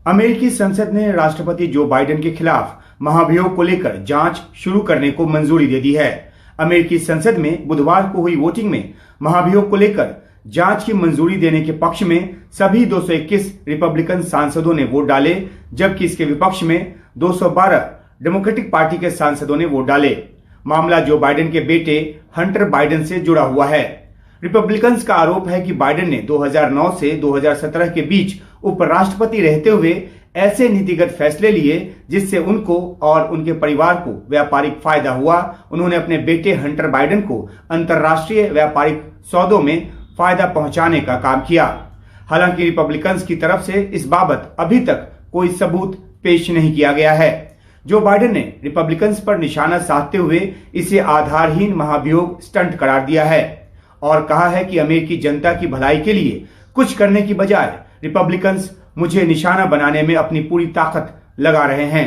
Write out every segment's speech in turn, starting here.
अमेरिकी संसद ने राष्ट्रपति जो बाइडेन के खिलाफ महाभियोग को लेकर जांच शुरू करने को मंजूरी दे दी है। अमेरिकी संसद में बुधवार को हुई वोटिंग में महाभियोग को लेकर जांच की मंजूरी देने के पक्ष में सभी 221 रिपब्लिकन सांसदों ने वोट डाले, जबकि इसके विपक्ष में 212 डेमोक्रेटिक पार्टी के सांसदों ने वोट डाले। मामला जो बाइडेन के बेटे हंटर बाइडेन से जुड़ा हुआ है। रिपब्लिकन्स का आरोप है कि बाइडेन ने 2009 से 2017 के बीच उपराष्ट्रपति रहते हुए ऐसे नीतिगत फैसले लिए जिससे उनको और उनके परिवार को व्यापारिक फायदा हुआ। उन्होंने अपने बेटे हंटर बाइडेन को अंतर्राष्ट्रीय व्यापारिक सौदों में फायदा पहुंचाने का काम किया। हालांकि रिपब्लिकन्स की तरफ से इस बाबत अभी तक कोई सबूत पेश नहीं किया गया है। जो बाइडेन ने रिपब्लिकन्स पर निशाना साधते हुए इसे आधारहीन महाभियोग स्टंट करार दिया है और कहा है कि अमेरिकी जनता की भलाई के लिए कुछ करने की बजाय रिपब्लिकन्स मुझे निशाना बनाने में अपनी पूरी ताकत लगा रहे हैं।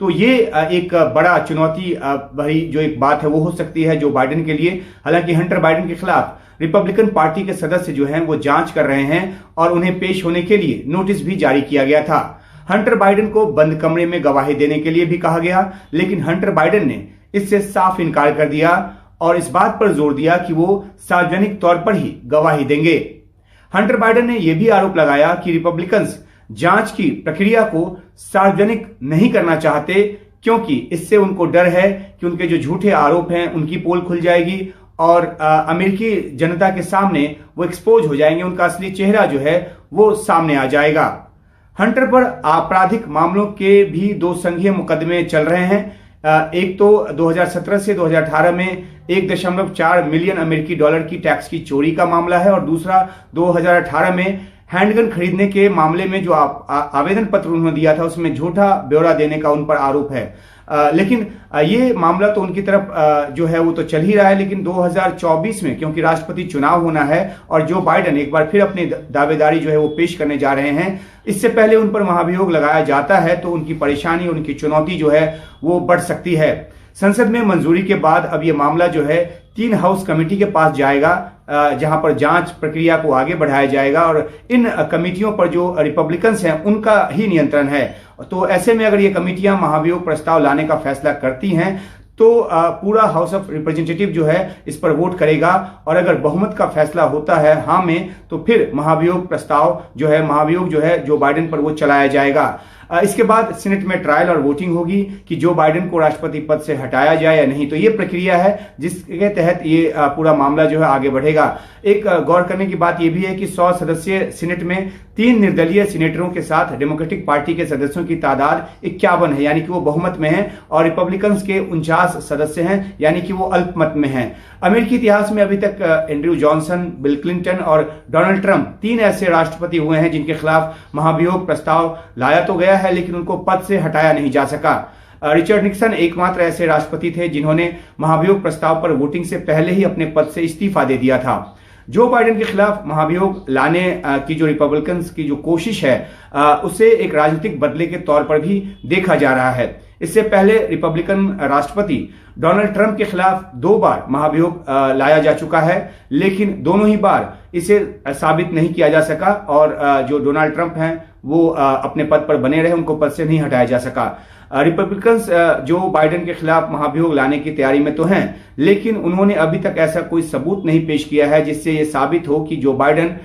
तो ये एक बड़ा चुनौती भरी जो एक बात है वो हो सकती है जो बाइडेन के लिए। हालांकि हंटर बाइडेन के खिलाफ रिपब्लिकन पार्टी के सदस्य जो हैं वो जांच कर रहे हैं और उन्हें पेश होने के लिए नोटिस भी जारी किया गया था। हंटर बाइडेन को बंद कमरे में गवाही देने के लिए भी कहा गया, लेकिन हंटर बाइडेन ने इससे साफ इनकार कर दिया और इस बात पर जोर दिया कि वो सार्वजनिक तौर पर ही गवाही देंगे। हंटर बाइडेन ने यह भी आरोप लगाया कि रिपब्लिकन्स जांच की प्रक्रिया को सार्वजनिक नहीं करना चाहते क्योंकि इससे उनको डर है कि उनके जो झूठे आरोप हैं उनकी पोल खुल जाएगी और अमेरिकी जनता के सामने वो एक्सपोज हो जाएंगे, उनका असली चेहरा जो है वो सामने आ जाएगा। हंटर पर आपराधिक मामलों के भी 2 संघीय मुकदमे चल रहे हैं। एक तो 2017 से 2018 में 1.4 मिलियन अमेरिकी डॉलर की टैक्स की चोरी का मामला है और दूसरा 2018 में हैंडगन खरीदने के मामले में जो आवेदन पत्र उन्होंने दिया था उसमें झूठा ब्यौरा देने का उन पर आरोप है। लेकिन ये मामला तो उनकी तरफ जो है वो तो चल ही रहा है, लेकिन 2024 में क्योंकि राष्ट्रपति चुनाव होना है और जो बाइडेन एक बार फिर अपनी दावेदारी जो है वो पेश करने जा रहे हैं, इससे पहले उन पर महाभियोग लगाया जाता है तो उनकी परेशानी, उनकी चुनौती जो है वो बढ़ सकती है। संसद में मंजूरी के बाद अब ये मामला जो है 3 हाउस कमेटी के पास जाएगा जहां पर जांच प्रक्रिया को आगे बढ़ाया जाएगा और इन कमेटियों पर जो रिपब्लिकन्स हैं उनका ही नियंत्रण है। तो ऐसे में अगर ये कमेटियां महाभियोग प्रस्ताव लाने का फैसला करती हैं तो पूरा हाउस ऑफ रिप्रेजेंटेटिव जो है इस पर वोट करेगा और अगर बहुमत का फैसला होता है हाँ में तो फिर महाभियोग जो है जो बाइडेन पर वो चलाया जाएगा। इसके बाद सीनेट में ट्रायल और वोटिंग होगी कि जो बाइडेन को राष्ट्रपति पद से हटाया जाए या नहीं। तो ये प्रक्रिया है जिसके तहत ये पूरा मामला जो है आगे बढ़ेगा। एक गौर करने की बात यह भी है कि 100 सदस्यीय सीनेट में 3 निर्दलीय सीनेटरों के साथ डेमोक्रेटिक पार्टी के सदस्यों की तादाद 51 है, यानी कि वो बहुमत में है और रिपब्लिकन्स के 49 सदस्य हैं, यानी कि वो अल्पमत में हैं। अमेरिकी इतिहास में अभी तक एंड्रयू जॉनसन, बिल क्लिंटन और डोनाल्ड ट्रंप 3 ऐसे राष्ट्रपति हुए हैं जिनके खिलाफ महाभियोग प्रस्ताव लाया तो गया है लेकिन उनको पद से हटाया नहीं जा सका। रिचर्ड निक्सन एकमात्र ऐसे राष्ट्रपति थे जिन्होंने महाभियोग प्रस्ताव पर वोटिंग से पहले ही अपने पद से इस्तीफा दे दिया था। जो बाइडेन के खिलाफ महाभियोग लाने की जो रिपब्लिकन्स की जो कोशिश है उसे एक राजनीतिक बदले के तौर पर भी देखा जा रहा है। इससे पहले रिपब्लिकन राष्ट्रपति डोनाल्ड ट्रंप के खिलाफ 2 बार महाभियोग लाया जा चुका है, लेकिन दोनों ही बार इसे साबित नहीं किया जा सका और जो डोनाल्ड ट्रंप हैं वो अपने पद पर बने रहे, उनको पद से नहीं हटाया जा सका। रिपब्लिकन्स जो बाइडेन के खिलाफ महाभियोग लाने की तैयारी में तो हैं, लेकिन उन्होंने अभी तक ऐसा कोई सबूत नहीं पेश किया है जिससे ये साबित हो कि जो बाइडेन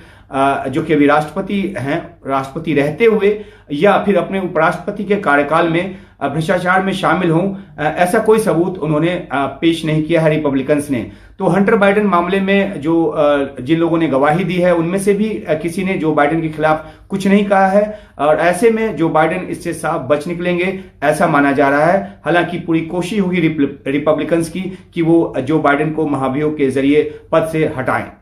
जो कि अभी राष्ट्रपति हैं, राष्ट्रपति रहते हुए या फिर अपने उपराष्ट्रपति के कार्यकाल में भ्रष्टाचार में शामिल हों, ऐसा कोई सबूत उन्होंने पेश नहीं किया है रिपब्लिकन्स ने। तो हंटर बाइडेन मामले में जो जिन लोगों ने गवाही दी है उनमें से भी किसी ने जो बाइडेन के खिलाफ कुछ नहीं कहा है और ऐसे में जो बाइडेन इससे साफ बच निकलेंगे ऐसा माना जा रहा है। हालांकि पूरी कोशिश होगी रिपब्लिकन्स की कि वो जो बाइडेन को महाभियोग के जरिए पद से हटाएं।